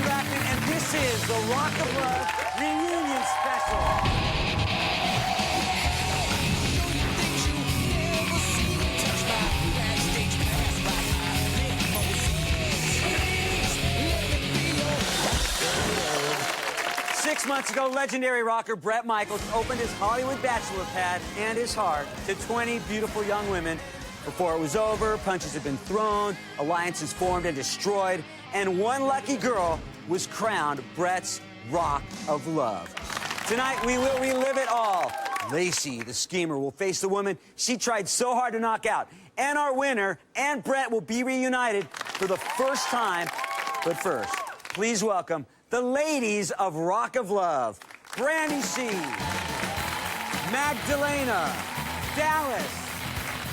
And this is the Rock of Love reunion special. 6 months ago, legendary rocker Bret Michaels opened his Hollywood bachelor pad and his heart to 20 beautiful young women. Before it was over, punches had been thrown, alliances formed and destroyed, and one lucky girl was crowned Bret's Rock of Love. Tonight, we will relive it all. Lacey, the schemer, will face the woman she tried so hard to knock out. And our winner and Bret will be reunited for the first time. But first, please welcome the ladies of Rock of Love. Brandy C, Magdalena, Dallas,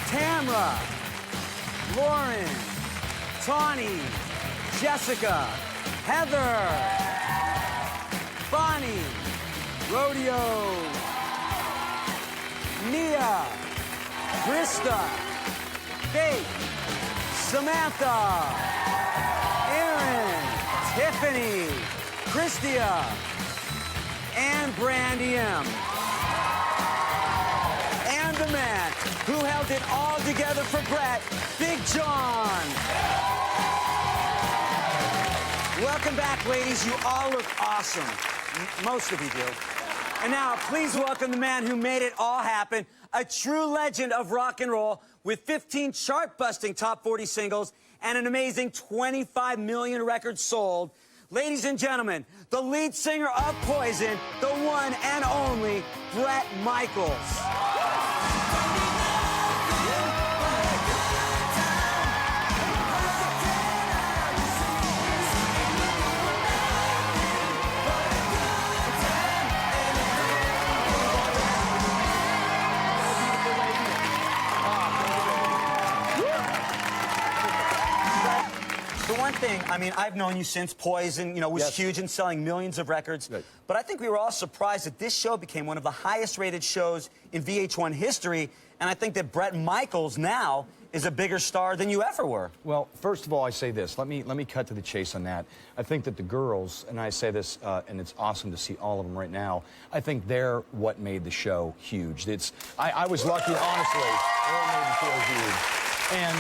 Tamra, Lauren, Tawny, Jessica, Heather, Bonnie, Rodeo, Mia, Krista, Faith, Samantha, Aaron, Tiffany, Krista, and Brandy M. And the man who held it all together for Bret, Big John. Welcome back, ladies. You all look awesome. Most of you do. And now, please welcome the man who made it all happen, a true legend of rock and roll with 15 chart-busting top 40 singles and an amazing 25 million records sold. Ladies and gentlemen, the lead singer of Poison, the one and only Bret Michaels. The one thing, I mean, I've known you since Poison, was huge and selling millions of records. Right. But I think we were all surprised that this show became one of the highest rated shows in VH1 history. And I think that Bret Michaels now is a bigger star than you ever were. Well, first of all, I say this. Let me cut to the chase on that. I think that the girls, and I say this, and it's awesome to see all of them right now, I think they're what made the show huge. I was lucky, honestly. They made the show huge. And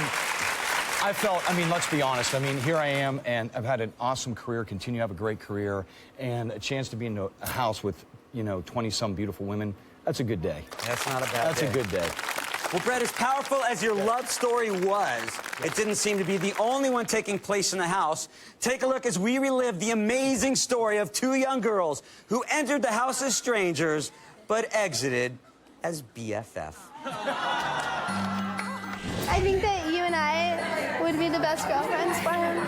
I felt, I mean, let's be honest. I mean, here I am, and I've had an awesome career, continue to have a great career, and a chance to be in a house with, 20-some beautiful women. That's a good day. That's not a bad day. That's a good day. Well, Bret, as powerful as your love story was, it didn't seem to be the only one taking place in the house. Take a look as we relive the amazing story of two young girls who entered the house as strangers, but exited as BFF. I think that you and I would be the best girlfriends for him.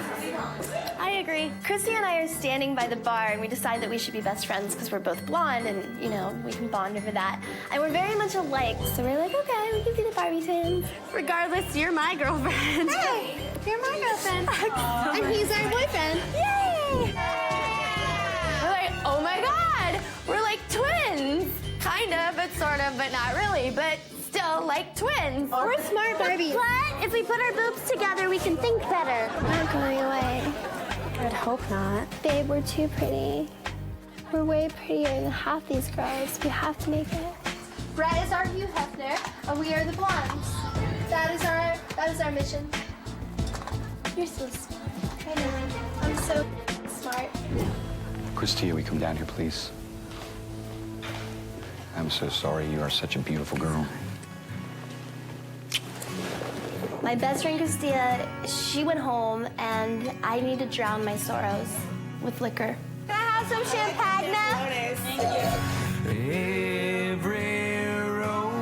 I agree. Christy and I are standing by the bar, and we decide that we should be best friends because we're both blonde, and, we can bond over that. And we're very much alike, so we're like, okay, we can be the Barbie twins. Regardless, you're my girlfriend. Hey, you're my girlfriend. And he's our boyfriend. Yay! We're like, oh my God, we're like twins. Kind of, but sort of, but not really, but still like twins. We're smart Barbies. But if we put our boobs together, we can think better. I'm not going away. I'd hope not. Babe, we're too pretty. We're way prettier than half these girls. We have to make it. Bret is our Hugh Hefner, and we are the blondes. That is our mission. You're so smart. I know. I'm so smart. Krista, will you come down here, please? I'm so sorry. You are such a beautiful girl. My best friend, Christia, she went home, and I need to drown my sorrows with liquor. Can I have some champagne now? Every rose.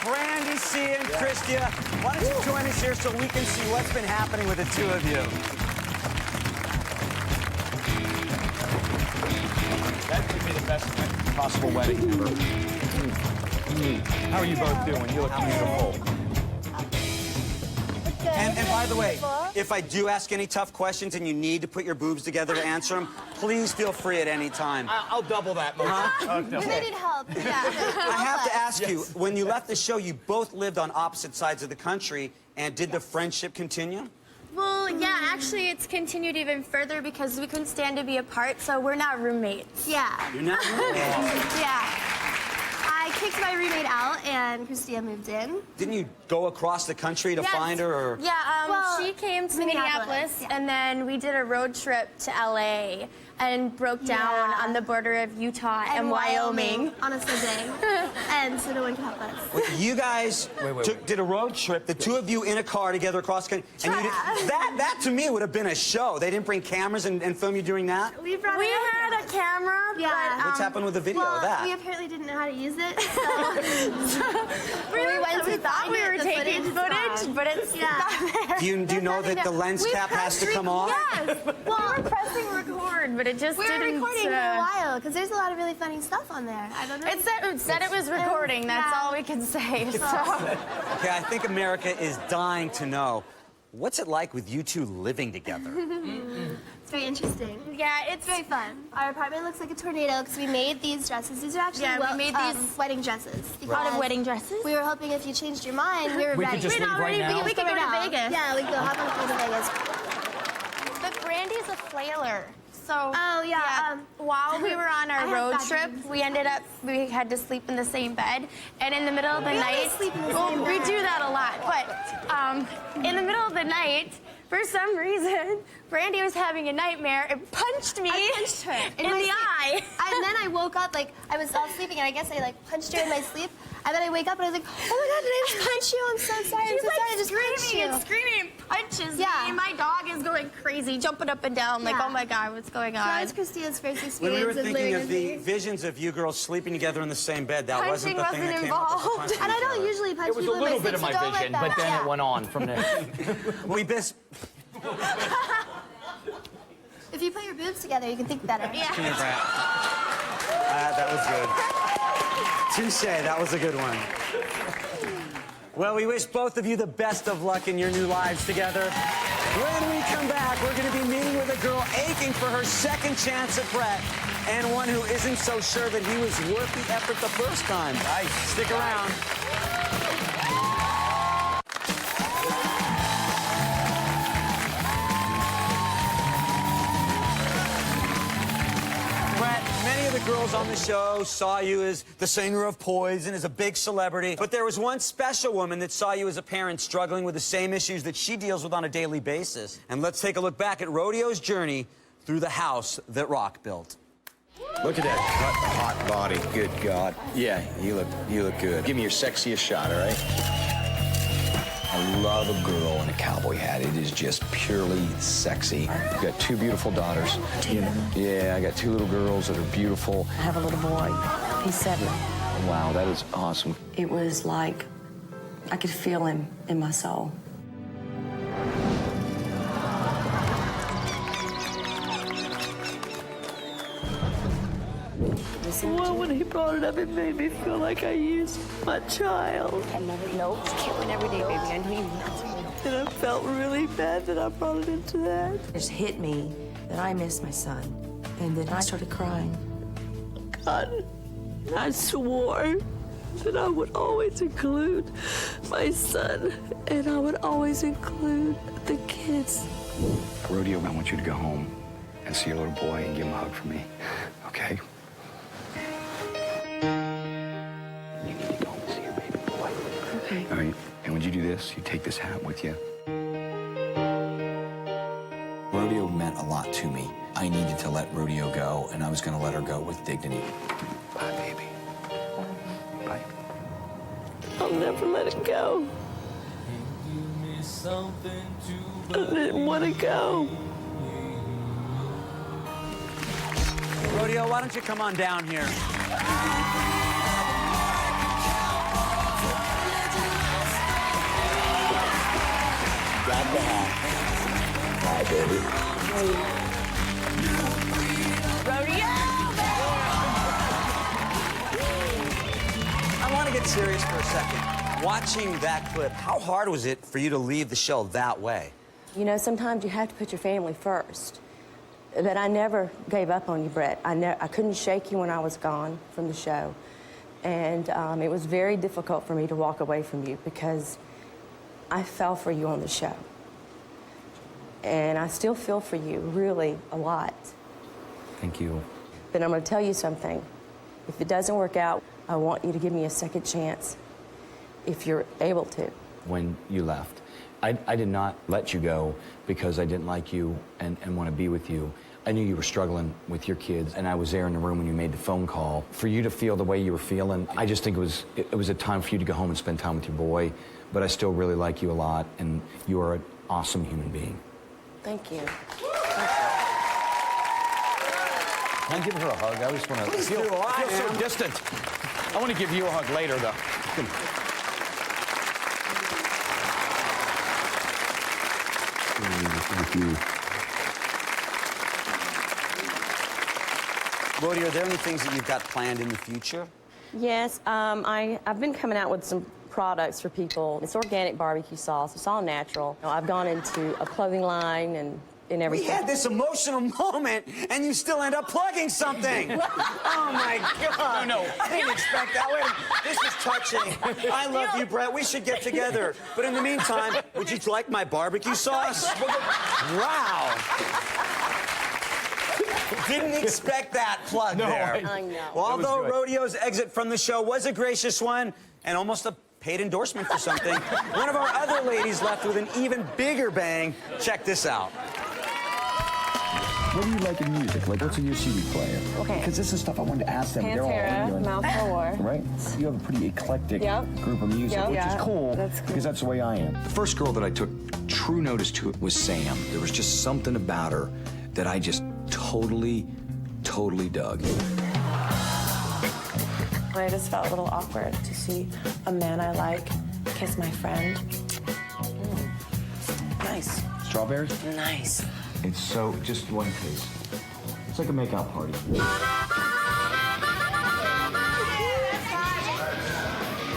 Brandy C and Christia, why don't you join us here so we can see what's been happening with the two of you? That could be the best possible wedding ever. How are you both doing? You look beautiful. Look good. And by the way, if I do ask any tough questions and you need to put your boobs together to answer them, please feel free at any time. I'll double that. We may need help. Yeah. I have to ask you, when you left the show, you both lived on opposite sides of the country, and did the friendship continue? Well, yeah, actually, it's continued even further because we couldn't stand to be apart, so we're now roommates. Yeah. You're not roommates. Yeah. I kicked my roommate out, and Krista moved in. Didn't you go across the country to find her, or? Yeah, Well, she came to Minneapolis, Minneapolis, yeah. and then we did a road trip to LA and broke down on the border of Utah and Wyoming. on a Sunday. And so no one could help us. Wait, you guys did a road trip, the two of you in a car together across country. And you did, that to me would have been a show. They didn't bring cameras and film you doing that? We had a camera, Yeah. What's happened with the video well, of that? we apparently didn't know how to use it, so we thought we were taking footage, but it's not there. Do you know that the lens cap has to come off? Yes. Well, we were pressing record, but it just we were didn't. recording for a while because there's a lot of really funny stuff on there. I don't know. It said it was recording. That's all we can say. So. Okay, I think America is dying to know, what's it like with you two living together? It's very interesting. Yeah, It's very fun. Our apartment looks like a tornado because we made these dresses. These are actually we made these wedding dresses. out of wedding dresses. We were hoping if you changed your mind, we were We ready. could just leave right now. We could go to Vegas. Yeah, we could go hop on a plane to Vegas. But Brandy's a flailer. So Oh, yeah, while we were on I our have road bad trip, dreams. we had to sleep in the same bed. And in the middle of the We night, always sleep in the well, same we bed. do that a lot. But in the middle of the night, for some reason, Brandy was having a nightmare and punched me I punched her in the eye. And then I woke up, like, I was all sleeping, and I guess I, like, punched her in my sleep. And then I wake up, and I was like, oh, my God, did I just punch you? I'm so sorry. She's I'm so like sorry. I just punched you. screaming and punches me. Yeah. And my dog is going crazy, jumping up and down, like, Yeah. oh my God, what's going on? So that was Christina's first experience When we were of thinking living of with the me. visions of you girls sleeping together in the same bed, that wasn't the thing that Punching came up with the wasn't punching And I each don't other. usually punch It was a people in little my bit of sleep, my so don't vision, let but that. then it went on from there. We miss... If you put your boobs together, you can think better. Yeah. That was good. Touche, that was a good one. Well, we wish both of you the best of luck in your new lives together. When we come back, we're going to be meeting with a girl aching for her second chance at Brett, and one who isn't so sure that he was worth the effort the first time. Nice. Stick around. Brett, many of the girls on the show saw you as the singer of Poison, as a big celebrity. But there was one special woman that saw you as a parent struggling with the same issues that she deals with on a daily basis. And let's take a look back at Rodeo's journey through the house that Rock built. Look at that cut, hot body. Good God. Yeah, you look good. Give me your sexiest shot, all right? I love a girl in a cowboy hat. It is just purely sexy. I've got two beautiful daughters. Yeah, I got two little girls that are beautiful. I have a little boy. He's 7. Wow, that is awesome. It was like I could feel him in my soul. Well, when he brought it up, it made me feel like I used my child. I never know. Can't win every day, baby. I know you. And I felt really bad that I brought it into that. It just hit me that I missed my son. And then I started crying. God, I swore that I would always include my son, and I would always include the kids. Rodeo, I want you to go home and see your little boy and give him a hug for me, okay? You need to go and see your baby boy. Okay. All right, and when you do this, you take this hat with you. Rodeo meant a lot to me. I needed to let Rodeo go, and I was going to let her go with dignity. Bye, baby. Bye. I'll never let it go. I didn't want to go. Rodeo, why don't you come on down here? Got the hat. Bye, baby. I want to get serious for a second. Watching that clip, how hard was it for you to leave the show that way? You know, sometimes you have to put your family first. But I never gave up on you, Brett. I couldn't shake you when I was gone from the show. And it was very difficult for me to walk away from you because I fell for you on the show. And I still feel for you, really, a lot. Thank you. But I'm going to tell you something. If it doesn't work out, I want you to give me a second chance, if you're able to. When you left, I did not let you go because I didn't like you and want to be with you. I knew you were struggling with your kids, and I was there in the room when you made the phone call. For you to feel the way you were feeling, I just think it was a time for you to go home and spend time with your boy. But I still really like you a lot, and you are an awesome human being. Thank you. Can I give her a hug? I always want to feel so distant. I want to give you a hug later, though. Thank you. Rhodey, are there any things that you've got planned in the future? Yes, I've been coming out with some products for people. It's organic barbecue sauce. It's all natural. I've gone into a clothing line and everything. We had this emotional moment, and you still end up plugging something. Oh, my God. No. I didn't expect that. Wait, this is touching. I love you, Brett. We should get together. But in the meantime, would you like my barbecue sauce? Wow. Didn't expect that plug there. I know. Well, although Rodeo's exit from the show was a gracious one and almost a paid endorsement for something, one of our other ladies left with an even bigger bang. Check this out. What do you like in music? Like, what's in your CD player? Okay. Because this is stuff I wanted to ask them. They're all Pantera, Mouth for War. Right? You have a pretty eclectic group of music, which is cool, because that's the way I am. The first girl that I took true notice to was Sam. There was just something about her that I just totally dug. I just felt a little awkward to see a man I like kiss my friend. Nice. Strawberries? Nice. It's so, just one taste. It's like a makeout party.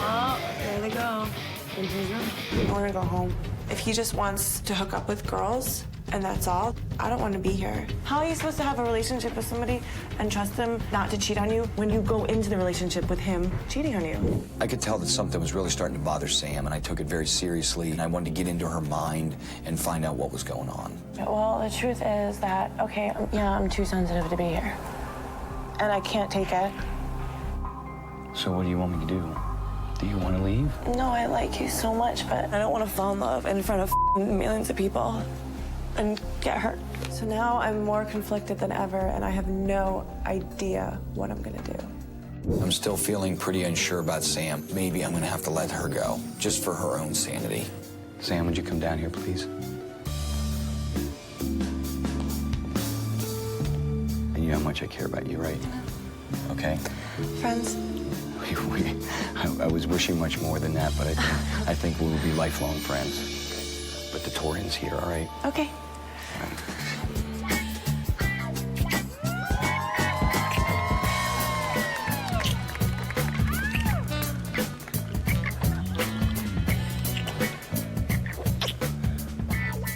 Oh, there they go. I want to go home. If he just wants to hook up with girls, and that's all, I don't want to be here. How are you supposed to have a relationship with somebody and trust them not to cheat on you when you go into the relationship with him cheating on you? I could tell that something was really starting to bother Sam, and I took it very seriously, and I wanted to get into her mind and find out what was going on. Well, the truth is that, okay, I'm too sensitive to be here. And I can't take it. So what do you want me to do? Do you want to leave? No, I like you so much, but I don't want to fall in love in front of millions of people and get hurt. So now I'm more conflicted than ever, and I have no idea what I'm gonna do. I'm still feeling pretty unsure about Sam. Maybe I'm gonna have to let her go, just for her own sanity. Sam, would you come down here, please? And you know how much I care about you, right? Okay? Friends? I was wishing much more than that, but I think we will be lifelong friends. But the Torian's here, all right? Okay.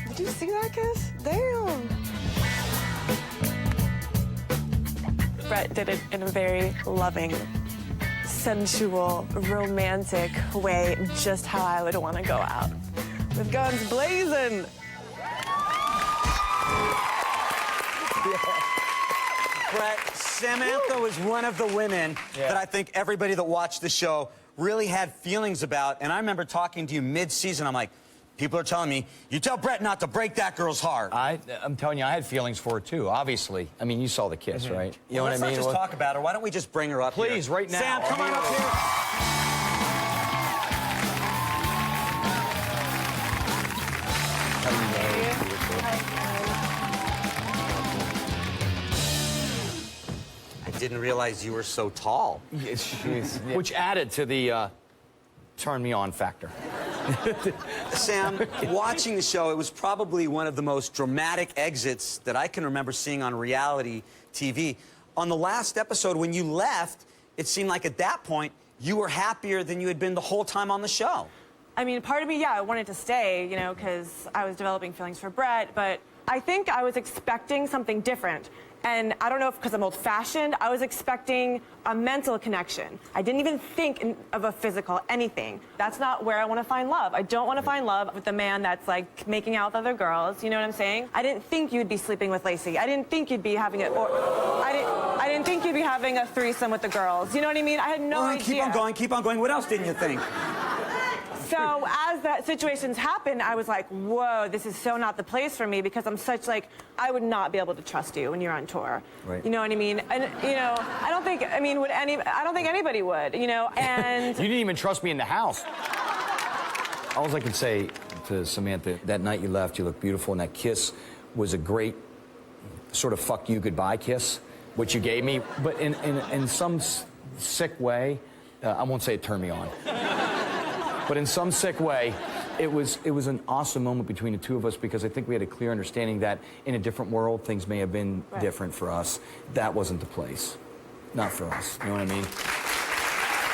Did you see that kiss? Damn. Brett did it in a very loving, sensual, romantic way, just how I would want to go out. With guns blazing. Brett, Samantha was one of the women that I think everybody that watched the show really had feelings about. And I remember talking to you mid-season. I'm like, people are telling me, you tell Brett not to break that girl's heart. I'm telling you, I had feelings for her, too, obviously. I mean, you saw the kiss, right? You know what I mean? Let's not just talk about her. Why don't we just bring her up here? Please, right now. Sam, come on up here. I didn't realize you were so tall. Which added to the turn me on factor. Sam, watching the show, it was probably one of the most dramatic exits that I can remember seeing on reality TV. On the last episode, when you left, it seemed like at that point, you were happier than you had been the whole time on the show. I mean, part of me, yeah, I wanted to stay, you know, because I was developing feelings for Brett, but I think I was expecting something different. And I don't know if because I'm old-fashioned, I was expecting a mental connection. I didn't even think of a physical anything. That's not where I want to find love. I don't want to find love with a man that's like making out with other girls. You know what I'm saying? I didn't think you'd be sleeping with Lacey. I didn't think you'd be having it, or I didn't think you'd be having a threesome with the girls. You know what I mean? I had no idea. Keep on going, keep on going. What else didn't you think? So as that situations happened, I was like, whoa, this is so not the place for me because I'm such like, I would not be able to trust you when you're on tour. Right. You know what I mean? And, you know, I don't think anybody would, you know, and... You didn't even trust me in the house. All I can say to Samantha, that night you left, you looked beautiful, and that kiss was a great sort of fuck you goodbye kiss, which you gave me, but in some sick way, I won't say it turned me on. But in some sick way, it was an awesome moment between the two of us because I think we had a clear understanding that in a different world, things may have been different for us. That wasn't the place. Not for us. You know what I mean?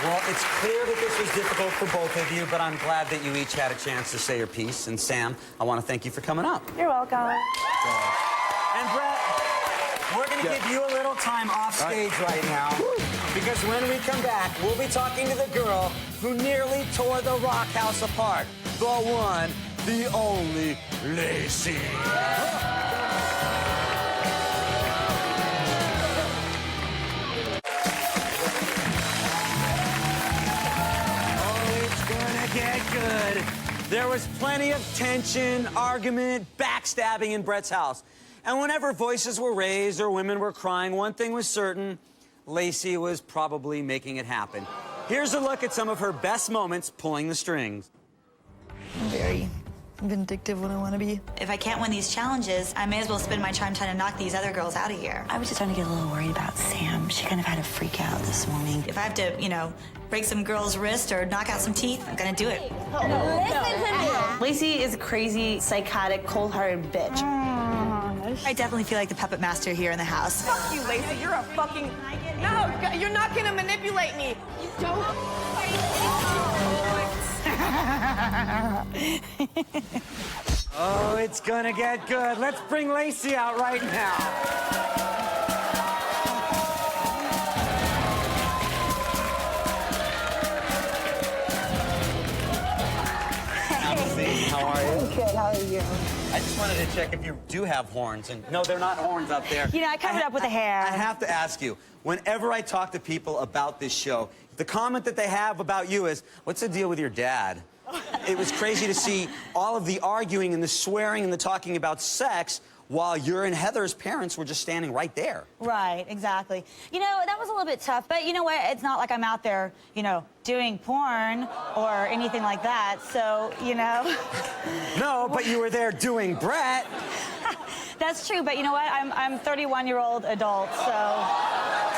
Well, it's clear that this was difficult for both of you, but I'm glad that you each had a chance to say your piece. And Sam, I want to thank you for coming up. You're welcome. And Brett, we're going to give you a little time off stage right now. Because when we come back, we'll be talking to the girl who nearly tore the rock house apart. The one, the only, Lacey. Oh, it's gonna get good. There was plenty of tension, argument, backstabbing in Brett's house. And whenever voices were raised or women were crying, one thing was certain. Lacey was probably making it happen. Here's a look at some of her best moments pulling the strings. I'm very vindictive when I want to be. If I can't win these challenges, I may as well spend my time trying to knock these other girls out of here. I was just starting to get a little worried about Sam. She kind of had a freak out this morning. If I have to, you know, break some girl's wrist or knock out some teeth, I'm gonna do it. Listen to me. Lacey is a crazy, psychotic, cold-hearted bitch. I definitely feel like the puppet master here in the house. Fuck you, Lacey. You're a fucking... No, you're not gonna manipulate me. You don't... Oh, it's gonna get good. Let's bring Lacey out right now. How are you? Good, how are you? I just wanted to check if you do have horns. And no, they're not horns up there. You know, I covered up with the hair. I have to ask you, whenever I talk to people about this show, the comment that they have about you is, what's the deal with your dad? It was crazy to see all of the arguing and the swearing and the talking about sex while your and Heather's parents were just standing right there. Right, exactly. You know, that was a little bit tough, but you know what? It's not like I'm out there, you know, doing porn or anything like that, so, you know. No, but you were there doing Brett. That's true, but you know what? I'm 31-year-old adult, so...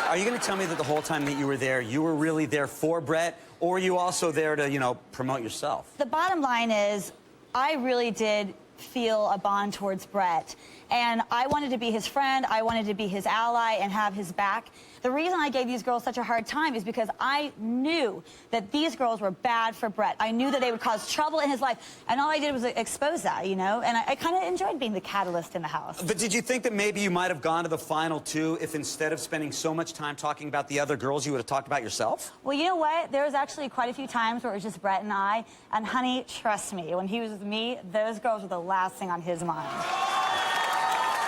Are you going to tell me that the whole time that you were there, you were really there for Brett, or were you also there to, you know, promote yourself? The bottom line is, I really did feel a bond towards Brett. And I wanted to be his friend, I wanted to be his ally and have his back. The reason I gave these girls such a hard time is because I knew that these girls were bad for Brett. I knew that they would cause trouble in his life. And all I did was expose that, you know? And I kind of enjoyed being the catalyst in the house. But did you think that maybe you might have gone to the final two if instead of spending so much time talking about the other girls, you would have talked about yourself? Well, you know what? There was actually quite a few times where it was just Brett and I. And honey, trust me, when he was with me, those girls were the last thing on his mind.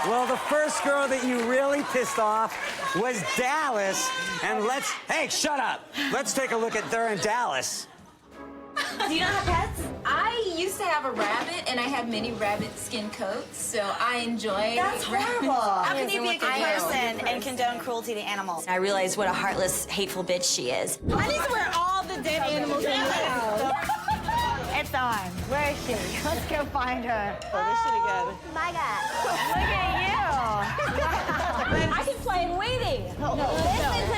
Well, the first girl that you really pissed off was Dallas. And hey, shut up. Let's take a look at her in Dallas. Do you not have pets? I used to have a rabbit, and I had many rabbit skin coats, so I enjoy That's horrible. How can you be a good I know. person and condone cruelty to animals? I realized what a heartless, hateful bitch she is. I need to wear all the dead animals in the house. It's on. Where is she? Let's go find her. Oh, my God. Look at you. I can play in waiting. Listen to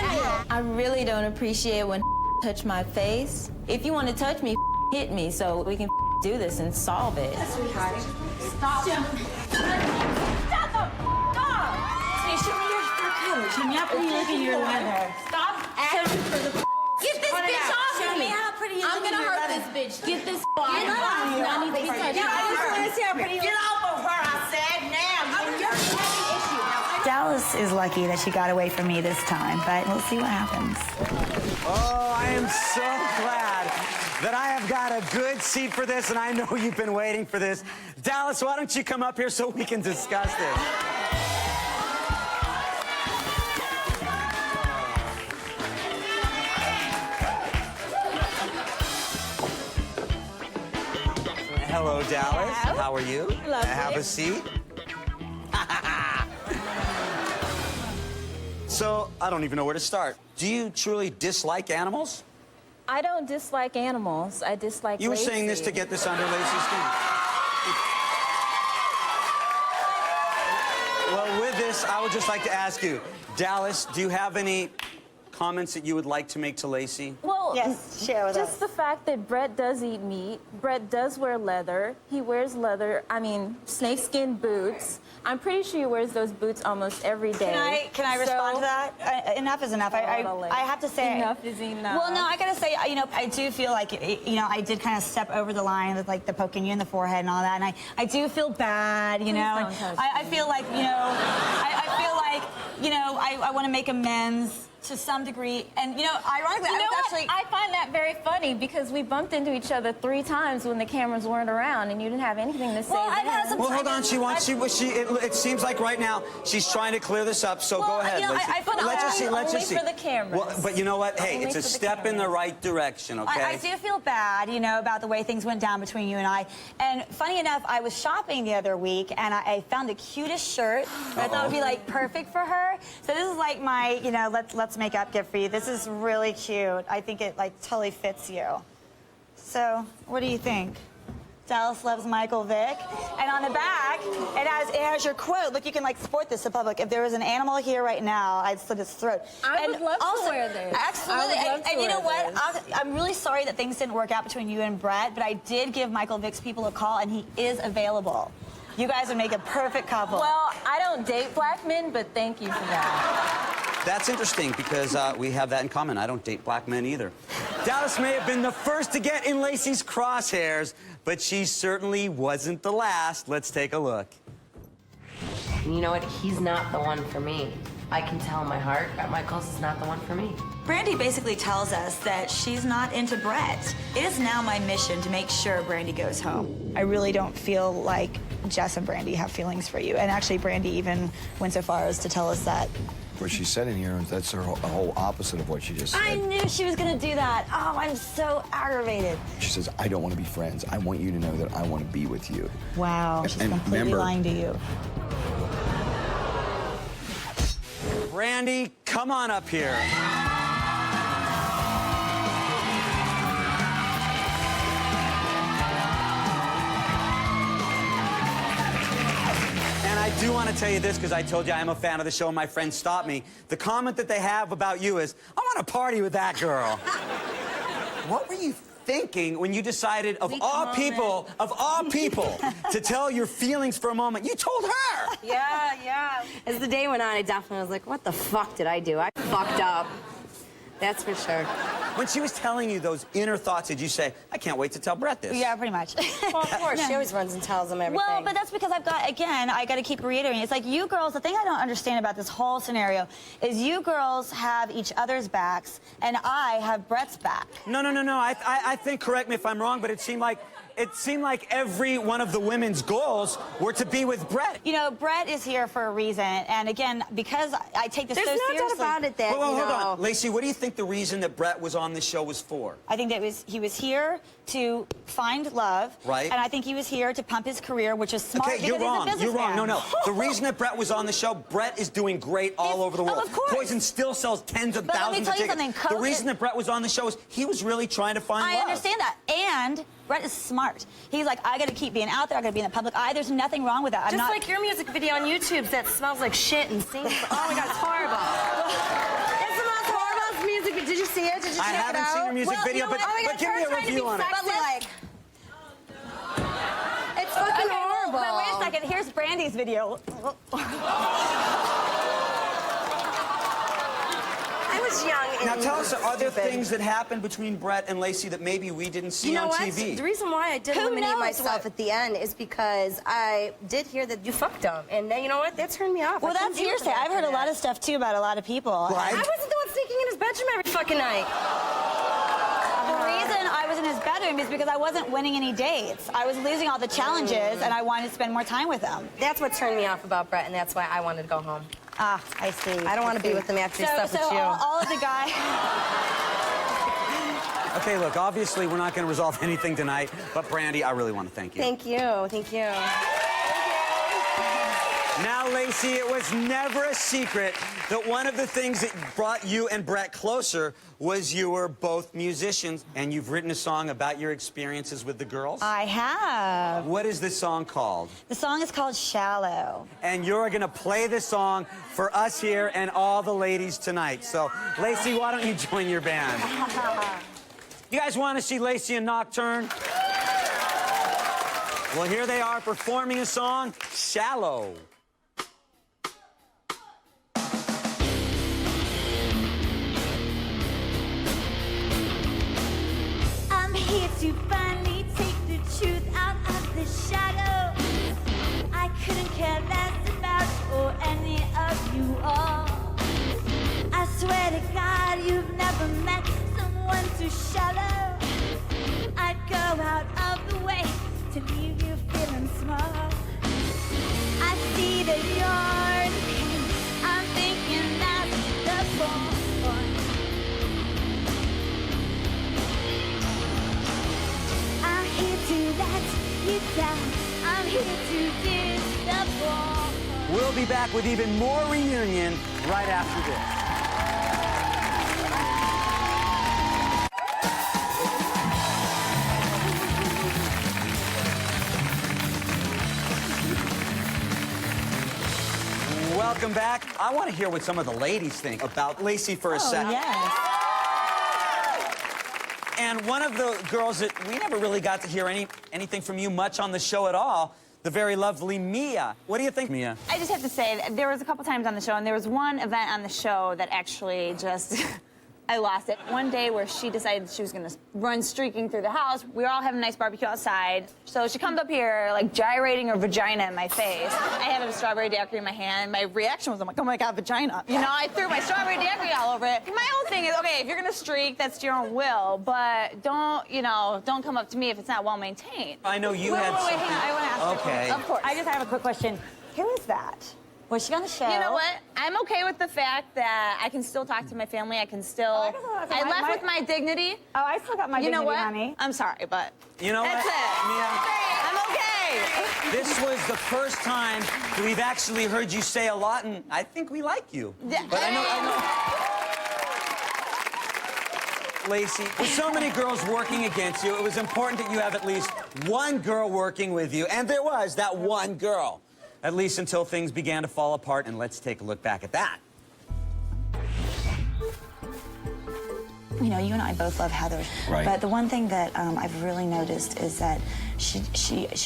me. I really don't appreciate when touch my face. If you want to touch me, hit me so we can do this and solve it. Sweetheart, stop. Stop the dog. Hey, show me your fur coat. I'm not really looking at your leather. Stop asking for the. Get this bitch is lucky that she got away from me this time, but we'll see what happens. Oh, I am so glad that I have got a good seat for this, and I know you've been waiting for this. Dallas, why don't you come up here so we can discuss this? Hello, Dallas. Hello. How are you? Lovely. Have a seat. So, I don't even know where to start. Do you truly dislike animals? I don't dislike animals. I dislike You were Lacey. saying this to get this under Lacey's skin. Well, with this, I would just like to ask you, Dallas, do you have any comments that you would like to make to Lacey? Well, yes, share with just us. the fact that Brett does eat meat. Brett does wear leather. He wears leather, snakeskin boots. I'm pretty sure he wears those boots almost every day. Can I respond to that? Enough is enough. I have to say... Enough is enough. Well, no, I gotta say, I do feel like, I did kind of step over the line with, like, the poking you in the forehead and all that, and I do feel bad, you know. Please don't touch I feel like, I feel like, I want to make amends to some degree, and, ironically, I find that very funny because we bumped into each other 3 times when the cameras weren't around and you didn't have anything to say. Well, I've had some Well, hold on. It seems like right now she's trying to clear this up. So go ahead, Lacey. Let's just see. Let's just see. Only for the cameras. Well, but you know what? Hey, Only it's a for the step in the right direction. Okay. I do feel bad, about the way things went down between you and I. And funny enough, I was shopping the other week, and I found the cutest shirt that I thought would be, like, perfect for her. So this is, like, my, let's make up gift for you. This is really cute. I think it, like, totally fits you. So, what do you think? Dallas loves Michael Vick. And on the back, it has your quote. Look, you can, like, sport this to public. If there was an animal here right now, I'd slit its throat. I would love to wear this. Absolutely. I would love to and you know wear what? this. I'm really sorry that things didn't work out between you and Brett, but I did give Michael Vick's people a call, and he is available. You guys would make a perfect couple. Well, I don't date black men, but thank you for that. That's interesting because we have that in common. I don't date black men either. Dallas may have been the first to get in Lacey's crosshairs, but she certainly wasn't the last. Let's take a look. You know what? He's not the one for me. I can tell in my heart that Michael's is not the one for me. Brandy basically tells us that she's not into Brett. It is now my mission to make sure Brandy goes home. I really don't feel like Jess and Brandy have feelings for you. And actually, Brandy even went so far as to tell us that. What she said in here, that's a whole opposite of what she just said. I knew she was gonna do that. Oh, I'm so aggravated. She says, I don't want to be friends. I want you to know that I want to be with you. Wow, she's And completely remember, lying to you. Brandy, come on up here. And I do want to tell you this because I told you I am a fan of the show and my friends stopped me. The comment that they have about you is, I want to party with that girl. What were you thinking when you decided, of all people, to tell your feelings for a moment? You told her. Yeah. As the day went on, I definitely was like, what the fuck did I do? I fucked up. That's for sure. When she was telling you those inner thoughts, did you say, I can't wait to tell Brett this? Yeah, pretty much. Well, of course, she always runs and tells him everything. Well, but that's because I got to keep reiterating. It's like you girls, the thing I don't understand about this whole scenario is you girls have each other's backs, and I have Brett's back. No. I think, correct me if I'm wrong, but it seemed like every one of the women's goals were to be with Brett. Brett is here for a reason, and again, because I take this so seriously. There's no doubt about it that, Hold on. Lacey, what do you think the reason that Brett was on this show was for? I think that he was here to find love. Right. And I think he was here to pump his career, which is smart because you're wrong. he's a businessman. You're wrong. No. The reason that Brett was on the show, Brett is doing great all over the world. Of course. Poison still sells tens of thousands of tickets. But let me tell you something. The reason that Brett was on the show is he was really trying to find love. I understand that. And Brett is smart. He's like, I got to keep being out there. I got to be in the public eye. There's nothing wrong with that. Just like your music video on YouTube that smells like shit and sings. Oh my God, it's horrible. It's the most horrible music video. Did you see it? Did you check it out? I haven't seen your music video, but give me a review on it. It's fucking horrible. But wait a second. Here's Brandy's video. I was young and Now tell us, are there stupid. things that happened between Brett and Lacey that maybe we didn't see You know on what? TV? The reason why I did Who eliminate knows myself what? at the end is because I did hear that you fucked him, and then you know what? That turned me off. Well, I couldn't that's deal with hearsay. it I've heard a after lot that. of stuff, too, about a lot of people. I wasn't the one sneaking in his bedroom every fucking night. The reason I was in his bedroom is because I wasn't winning any dates. I was losing all the challenges, and I wanted to spend more time with him. That's what turned me off about Brett, and that's why I wanted to go home. Ah, I see. I don't want to be with him after he slept with you. All of the guys... Okay, look, obviously we're not going to resolve anything tonight, but Brandy, I really want to thank you. Thank you. Thank you. Now, Lacey, it was never a secret that one of the things that brought you and Brett closer was you were both musicians, and you've written a song about your experiences with the girls. I have. What is this song called? The song is called Shallow. And you're going to play this song for us here and all the ladies tonight. So, Lacey, why don't you join your band? You guys want to see Lacey and Nocturne? Well, here they are performing a song, Shallow. I'm here to finally take the truth out of the shadow. I couldn't care less about or any of you all. I swear to God, you've never met someone too shallow. I'd go out of the way to leave you feeling small. I see that you're in pain. I'm thinking that's the point. I'm here to let you down. I'm here to disappoint. We'll be back with even more reunion right after this. Welcome back. I want to hear what some of the ladies think about Lacey for a second. Yes. And one of the girls that we never really got to hear anything from you much on the show at all, the very lovely Mia. What do you think, Mia? I just have to say, that there was a couple times on the show, and there was one event on the show that actually just... I lost it. One day where she decided she was gonna run streaking through the house. We were all having a nice barbecue outside. So she comes up here, like, gyrating her vagina in my face. I had a strawberry daiquiri in my hand. My reaction was, I'm like, oh my God, vagina. You know, I threw my strawberry daiquiri all over it. My whole thing is, okay, if you're gonna streak, that's your own will, but don't, you know, don't come up to me if it's not well maintained. I know you had Wait, something. hang on, I wanna ask Okay. you. Of course. I just have a quick question. Who is that? Was she on the show? You know what? I'm okay with the fact that I can still talk to my family. I can still... I left with my dignity. Oh, I still got my You know dignity, what? honey. I'm sorry, but... You know That's what, it. Mia? I'm okay. This was the first time that we've actually heard you say a lot, and I think we like you. Yeah. But I know. Lacey, with so many girls working against you, it was important that you have at least one girl working with you, and there was that one girl. At least until things began to fall apart, and let's take a look back at that. You know, you and I both love Heather. Right. But the one thing that I've really noticed is that she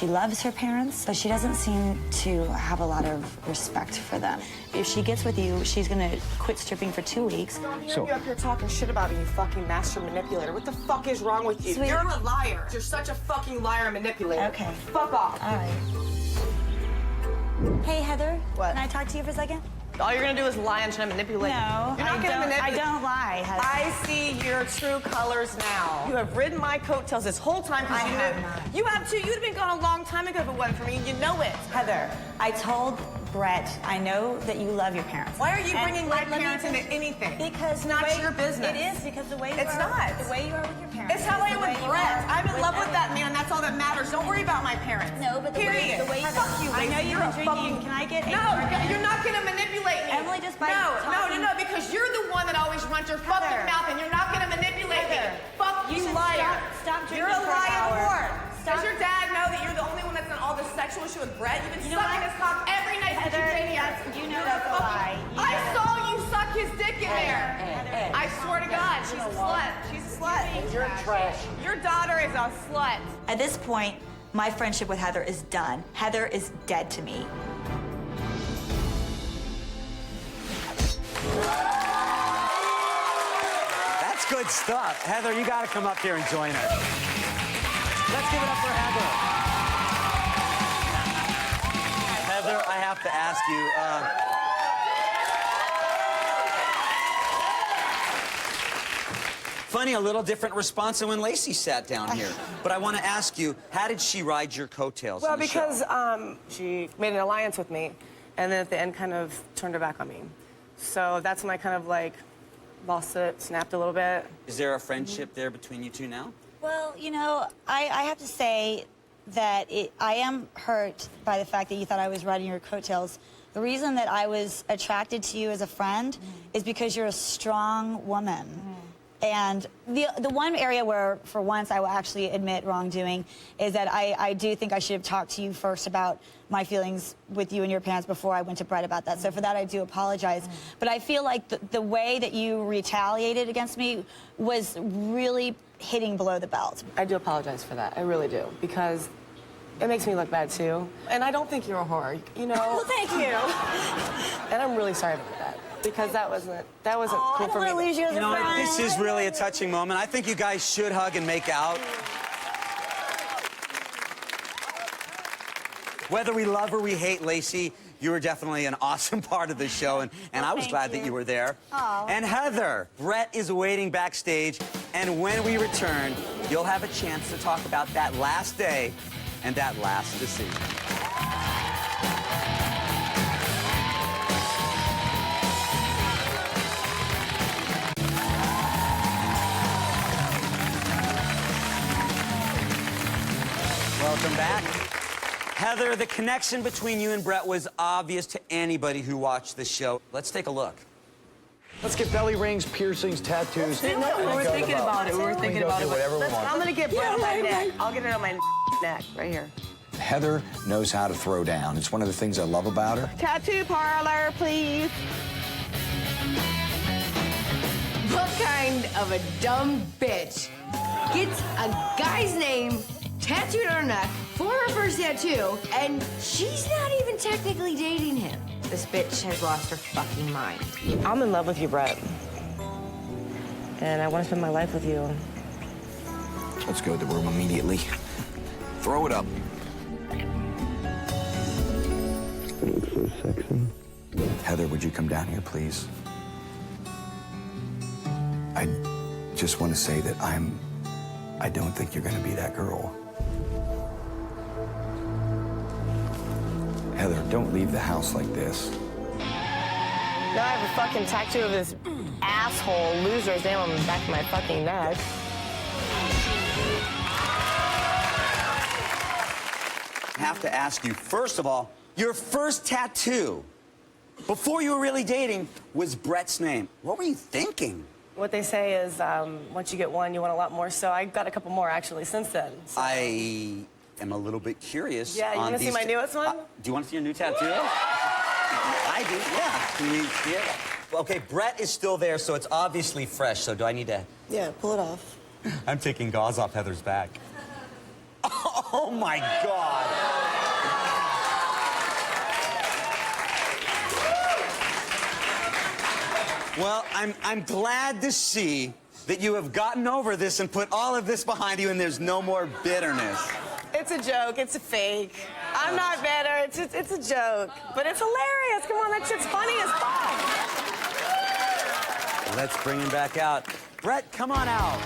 loves her parents, but she doesn't seem to have a lot of respect for them. If she gets with you, she's gonna quit stripping for 2 weeks. You're up here talking shit about me, you fucking master manipulator. What the fuck is wrong with you? Sweetie. You're a liar. You're such a fucking liar and manipulator. Okay. Fuck off. All right. Hey, Heather. What? Can I talk to you for a second? All you're gonna do is lie and try to manipulate. No, You're not gonna manipulate. I don't lie, Heather. I see your true colors now. You have ridden my coattails this whole time because you knew. You have too. You'd have been gone a long time ago if it wasn't for me. You know it. Heather, I told Brett, I know that you love your parents. Why are you And bringing my let me parents into just- anything? Because it's not the way- your business. It is because the way you It's are, not. the way you are with your parents. It's how I is am the with way you Brett. are I'm in love with that everyone. man. That's all that matters. Don't worry about my parents. No, but the Period. way you Fuck you, I know Lacey. you've You're been a drinking. fucking... Can I get a No, you're not gonna manipulate me. Emily, just by No, talking... no, because you're the one that always runs your fucking mouth, and you're not gonna manipulate me. Fuck you, liar. Stop drinking You're a for an lying hour. whore. Stop. Does your dad know that you're the only one that's done all this sexual shit with Brett? You've been sucking his cock every night since you came here. You know that's a lie. I saw you suck his dick in there. I swear to God, she's a slut. She's a slut. You're trash. Your daughter is a slut. At this point, my friendship with Heather is done. Heather is dead to me. That's good stuff. Heather, you got to come up here and join us. Let's give it up for Heather. Heather, I have to ask you. Funny, a little different response than when Lacey sat down here. But I want to ask you, how did she ride your coattails? Well, in the because show? she made an alliance with me, and then at the end kind of turned her back on me. So that's when I kind of like lost it, snapped a little bit. Is there a friendship there between you two now? Well, you know, I have to say that I am hurt by the fact that you thought I was riding your coattails. The reason that I was attracted to you as a friend is because you're a strong woman. And the one area where, for once, I will actually admit wrongdoing is that I do think I should have talked to you first about my feelings with you and your parents before I went to Brett about that. So for that, I do apologize. But I feel like the way that you retaliated against me was really hitting below the belt. I do apologize for that. I really do, because it makes me look bad, too. And I don't think you're a whore, you know? Well, thank you. And I'm really sorry about that, because that wasn't cool for me. Lose you as You a know, friend. this is really a touching moment. I think you guys should hug and make out. Whether we love or we hate Lacey, you were definitely an awesome part of the show, and I was glad that you were there. Aw. And Heather, Brett is waiting backstage, and when we return, you'll have a chance to talk about that last day and that last decision. Welcome back. Heather, the connection between you and Brett was obvious to anybody who watched the show. Let's take a look. Let's get belly rings, piercings, tattoos. We were thinking about it. We were thinking about it. Whatever we want. I'm gonna get Brett on my neck. I'll get it on my neck, right here. Heather knows how to throw down. It's one of the things I love about her. Tattoo parlor, please. What kind of a dumb bitch gets a guy's name tattooed on her neck for her first tattoo, and she's not even technically dating him? This bitch has lost her fucking mind. I'm in love with you, Brett. And I want to spend my life with you. Let's go to the room immediately. Throw it up. You look so sexy. Heather, would you come down here, please? I just want to say that I don't think you're going to be that girl. Heather, don't leave the house like this. Now I have a fucking tattoo of this asshole loser's name on the back of my fucking neck. I have to ask you, first of all, your first tattoo, before you were really dating, was Brett's name. What were you thinking? What they say is once you get one, you want a lot more. So I got a couple more, actually, since then. So. I am a little bit curious. Yeah, you want to see my newest one? Do you want to see your new tattoo? I do, yeah. Can you see it? Okay, Brett is still there, so it's obviously fresh. So do I need to... Yeah, pull it off. I'm taking gauze off Heather's back. Oh, my God. Well, I'm glad to see that you have gotten over this and put all of this behind you and there's no more bitterness. It's a joke. It's a fake. I'm not bitter. It's a joke. But it's hilarious. Come on, that shit's funny as fuck. Let's bring him back out. Brett, come on out.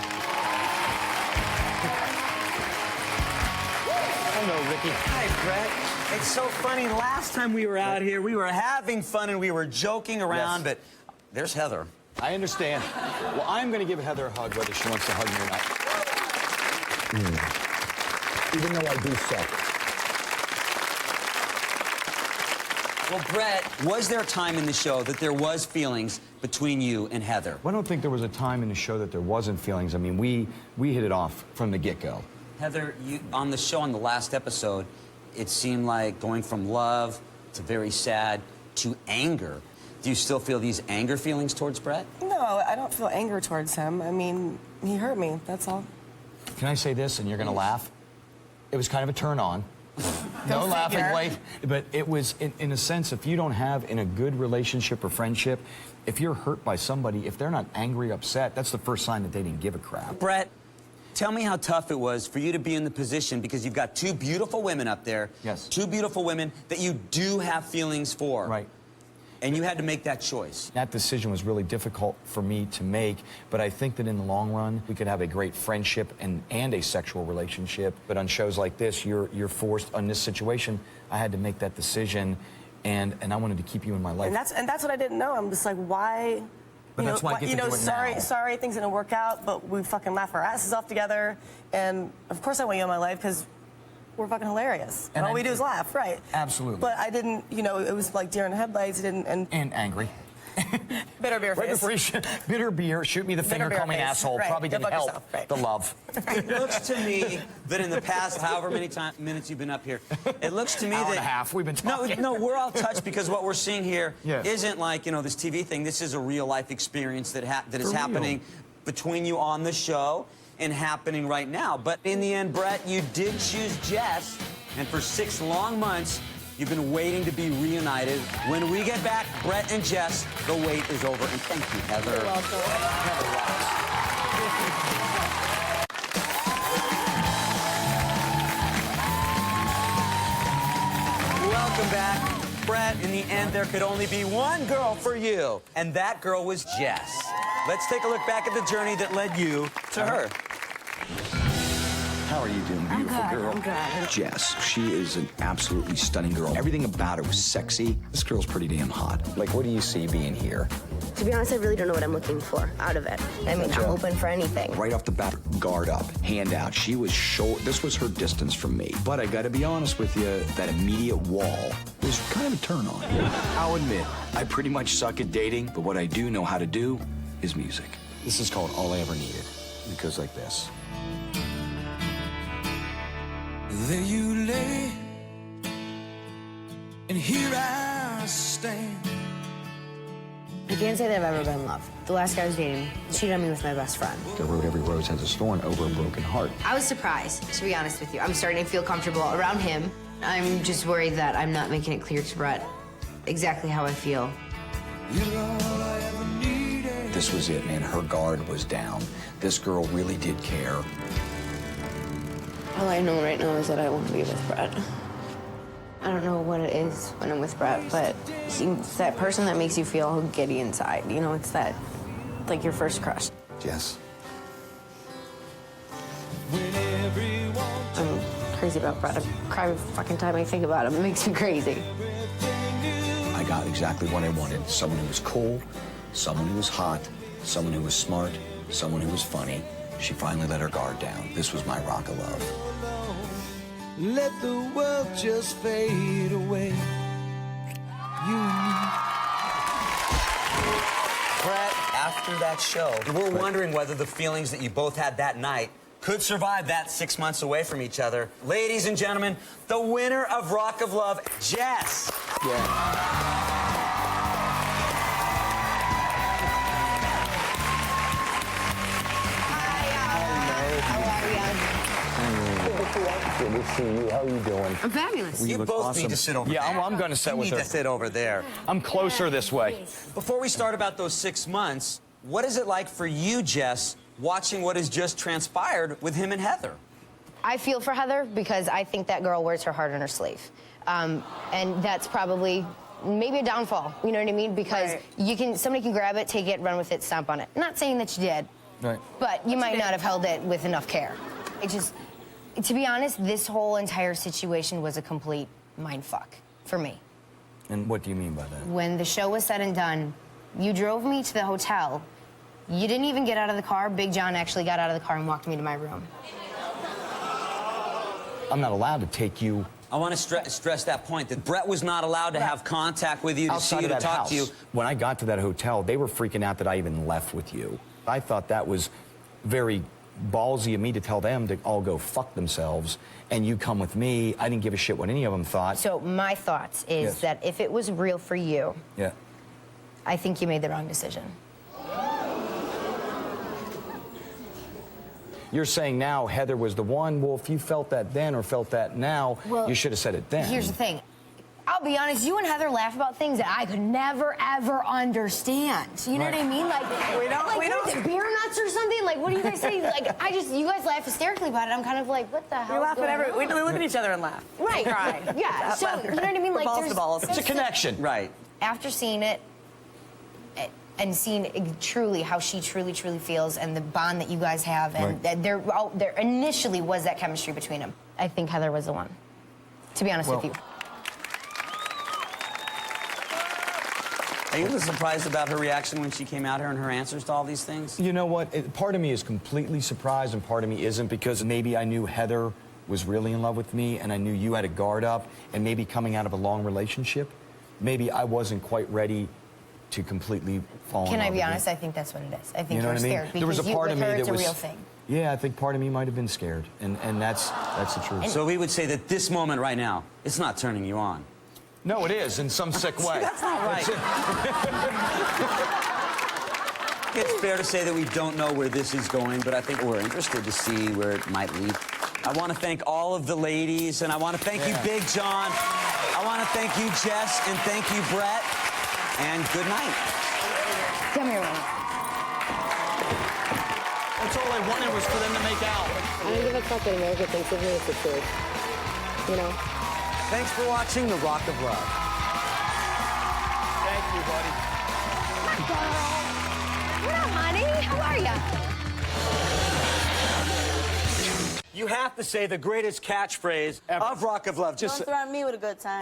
Hello, Ricky. Hi, Brett. It's so funny. Last time we were out here, we were having fun and we were joking around, but there's Heather. I understand. Well, I'm going to give Heather a hug, whether she wants to hug me or not. Even though I do suck. Well, Brett, was there a time in the show that there was feelings between you and Heather? Well, I don't think there was a time in the show that there wasn't feelings. I mean, we hit it off from the get-go. Heather, you, on the show, on the last episode, it seemed like going from love to very sad to anger. Do you still feel these anger feelings towards Brett? No, I don't feel anger towards him. I mean, he hurt me, that's all. Can I say this, and you're going to laugh? It was kind of a turn-on. No laughing, wait. But it was, in a sense, if you don't have in a good relationship or friendship, if you're hurt by somebody, if they're not angry, upset, that's the first sign that they didn't give a crap. Brett, tell me how tough it was for you to be in the position, because you've got two beautiful women up there. Yes. Two beautiful women that you do have feelings for. Right. And you had to make that choice. That decision was really difficult for me to make, but I think that in the long run, we could have a great friendship and a sexual relationship. But on shows like this, you're forced, on this situation, I had to make that decision, and I wanted to keep you in my life. And that's what I didn't know. I'm just like, why? But that's why I get to do it now. Sorry, things didn't work out, but we fucking laugh our asses off together. And of course I want you in my life because we're fucking hilarious. And all we do is laugh, right? Absolutely. But I didn't, it was like deer in the headlights. And angry. Bitter beer face. Bitter beer, shoot me the finger, call me an asshole. Right. Probably didn't help the love. It looks to me that in the past, however many minutes you've been up here, it looks to me Hour that... and a half, we've been talking. No, we're all touched because what we're seeing here isn't like, this TV thing. This is a real-life experience that is happening between you on the show and happening right now. But in the end, Brett, you did choose Jess, and for 6 long months, you've been waiting to be reunited. When we get back, Brett and Jess, the wait is over. And thank you, Heather. You're welcome. Welcome back. Brett, in the end, there could only be one girl for you, and that girl was Jess. Let's take a look back at the journey that led you to her. How are you doing, beautiful girl? I'm good. Jess, she is an absolutely stunning girl. Everything about her was sexy. This girl's pretty damn hot. Like, what do you see being here? To be honest, I really don't know what I'm looking for out of it. I mean, I'm open for anything. Right off the bat, guard up, hand out. She was short. This was her distance from me. But I gotta be honest with you, that immediate wall was kind of a turn on. I'll admit, I pretty much suck at dating, but what I do know how to do is music. This is called All I Ever Needed. It goes like this. There you lay, and here I stand. I can't say that I've ever been in love. The last guy I was dating cheated on me with my best friend. The road every rose has a thorn over a broken heart. I was surprised, to be honest with you. I'm starting to feel comfortable around him. I'm just worried that I'm not making it clear to Brett exactly how I feel. This was it, man. Her guard was down. This girl really did care. All I know right now is that I want to be with Brett. I don't know what it is when I'm with Brett, but he's that person that makes you feel giddy inside. It's that, like your first crush. Jess. I'm crazy about Brett. I cry every fucking time I think about him. It makes me crazy. I got exactly what I wanted. Someone who was cool, someone who was hot, someone who was smart, someone who was funny. She finally let her guard down. This was my rock of love. Let the world just fade away. You and me. Brett, after that show, we're wondering whether the feelings that you both had that night could survive that 6 months away from each other. Ladies and gentlemen, the winner of Rock of Love, Jess. Yeah. Good to see you. How are you doing? I'm fabulous. You both awesome. need to sit over there. Yeah, I'm going to sit with her. You need to sit over there. I'm closer this way. Before we start about those 6 months, what is it like for you, Jess, watching what has just transpired with him and Heather? I feel for Heather because I think that girl wears her heart on her sleeve. And that's probably maybe a downfall, you know what I mean? Because somebody can grab it, take it, run with it, stomp on it. Not saying that you did, but you might not have held it with enough care. To be honest, this whole entire situation was a complete mindfuck for me. And what do you mean by that? When the show was said and done, you drove me to the hotel. You didn't even get out of the car. Big John actually got out of the car and walked me to my room. I'm not allowed to take you. I want to stress that point, that Brett was not allowed to have contact with you, to see you, to talk to you. When I got to that hotel, they were freaking out that I even left with you. I thought that was very ballsy of me to tell them to all go fuck themselves, and you come with me. I didn't give a shit what any of them thought. So my thoughts is that if it was real for you, I think you made the wrong decision. you're saying now Heather was the one. Well, if you felt that then or felt that now, you should have said it then. Here's the thing. I'll be honest, you and Heather laugh about things that I could never, ever understand. You know what I mean? Like, what is it, beer nuts or something? Like, what do you guys say? Like, you guys laugh hysterically about it. I'm kind of like, what the hell? We laugh at we look at each other and laugh. Right. Cry. Yeah, so, you know what I mean? Like, balls to balls. It's a connection. Right. After seeing it, and seeing truly how she truly feels and the bond that you guys have, and there initially was that chemistry between them. I think Heather was the one, to be honest with you. Are you a little surprised about her reaction when she came out here and her answers to all these things? You know what? Part of me is completely surprised and part of me isn't, because maybe I knew Heather was really in love with me and I knew you had a guard up, and maybe coming out of a long relationship, maybe I wasn't quite ready to completely fall in love. Can I be with honest? you. I think that's what it is. I think You know you're what I mean? scared There was a because part of me it's that a was real thing. Yeah, I think part of me might have been scared, and that's the truth. So we would say that this moment right now, it's not turning you on. No, it is, in some sick way. That's not right. It's fair to say that we don't know where this is going, but I think we're interested to see where it might lead. I want to thank all of the ladies, and I want to thank you, Big John. I want to thank you, Jess, and thank you, Brett. And good night. Come here, Mama. That's all I wanted was for them to make out. I don't give a fuck what America thinks of me. It's the truth. You know? Thanks for watching The Rock of Love. Thank you, buddy. What up, honey? How are ya? You have to say the greatest catchphrase of Rock of Love. Don't threaten me with a good time.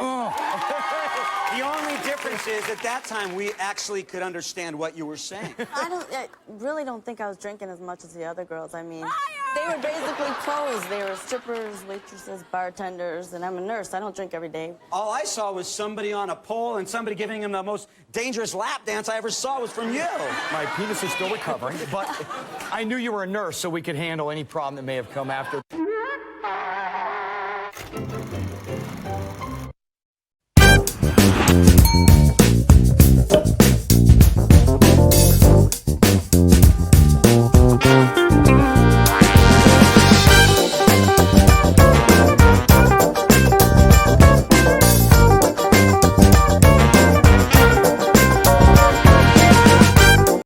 The only difference is at that time we actually could understand what you were saying. I really don't think I was drinking as much as the other girls. I mean, they were basically pros. They were strippers, waitresses, bartenders, and I'm a nurse. I don't drink every day. All I saw was somebody on a pole and somebody giving him the most dangerous lap dance I ever saw was from you. My penis is still recovering, but I knew you were a nurse, so we could handle any problem that may have come after.